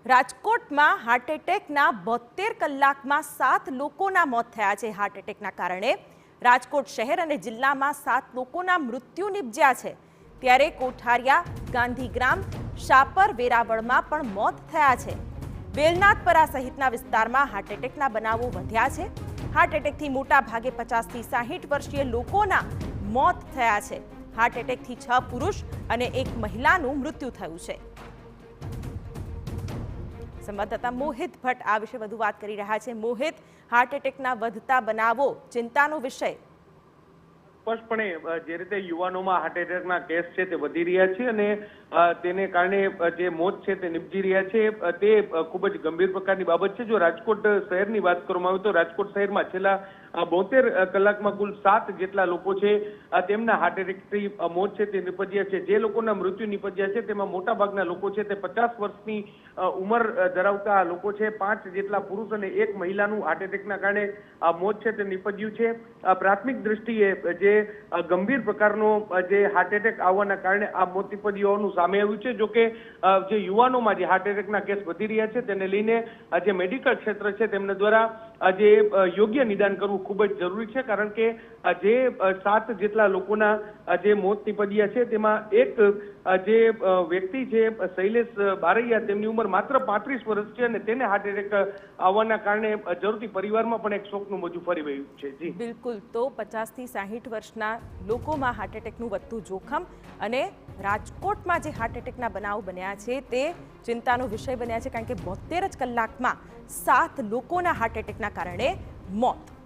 રાજકોટમાં હાર્ટ એટેકના 72 કલાકમાં 7 લોકોના મોત થયા છે। હાર્ટ એટેકના કારણે રાજકોટ શહેર અને જિલ્લામાં 7 લોકોના મૃત્યુ નિપજ્યા છે। ત્યારે કોઠારિયા, ગાંધીગ્રામ, શાપર, વેરાવળમાં પણ મોત થયા છે। બેલનાથપરા સહિતના વિસ્તારમાં હાર્ટ એટેકના બનાવો વધ્યા છે। હાર્ટ એટેકથી મોટા ભાગે 50 થી 60 વર્ષીય લોકોના મોત થયા છે। હાર્ટ એટેકથી 6 પુરુષ અને 1 મહિલાનું મૃત્યુ થયું છે। સંવાદદાતા મોહિત ભટ્ટ આ વિશે વધુ વાત કરી રહ્યા છે। મોહિત, હાર્ટ એટેકના વધતા બનાવો ચિંતાનો વિષય। સ્પષ્ટપણે જે રીતે યુવાનોમાં હાર્ટ એટેકના કેસ છે તે વધી રહ્યા છે અને તેને કારણે જે મોત છે તે નિપજી રહ્યા છે તે ખૂબ જ ગંભીર પ્રકારની બાબત છે। જો રાજકોટ શહેરની વાત કરવામાં આવે તો રાજકોટ શહેરમાં છેલ્લા 72 કલાકમાં કુલ 7 જેટલા લોકો છે તેમના હાર્ટ એટેકથી મોત છે તે નિપજ્યા છે। જે લોકોના મૃત્યુ નિપજ્યા છે તેમાં મોટા ભાગના લોકો છે તે 50 વર્ષની ઉંમર ધરાવતા લોકો છે। 5 જેટલા પુરુષ અને 1 મહિલાનું હાર્ટ એટેકના કારણે મોત છે તે નિપજ્યું છે। પ્રાથમિક દ્રષ્ટિએ જે ગંભીર પ્રકારનો જે હાર્ટ એટેક આવવાના કારણે આ મોત નિપજ્યું હોવાનું સામે આવ્યું છે। જોકે જે યુવાનોમાં જે હાર્ટ એટેકના કેસ વધી રહ્યા છે તેને લઈને જે મેડિકલ ક્ષેત્ર છે તેમના દ્વારા જે યોગ્ય નિદાન કરવું ખૂબ જ જરૂરી છે, કારણ કે જે 7 જેટલા લોકોના જે મોત નિપજ્યા છે તેમાં એક જે વ્યક્તિ છે શૈલેષ બારૈયા, તેમની ઉંમર માત્ર 35 વર્ષ છે અને તેને હાર્ટ એટેક આવવાના કારણે જરૂરથી પરિવારમાં પણ એક શોકનું મોજું ફરી વળ્યું છે। જી બિલકુલ, તો 50 થી 60 વર્ષના લોકોમાં હાર્ટ એટેકનું વધતું જોખમ અને રાજકોટમાં જે હાર્ટ એટેકના બનાવ બન્યા છે તે ચિંતાનો વિષય બન્યા છે, કારણ કે 72 જ કલાકમાં 7 લોકોના હાર્ટ એટેકના કારણે મોત।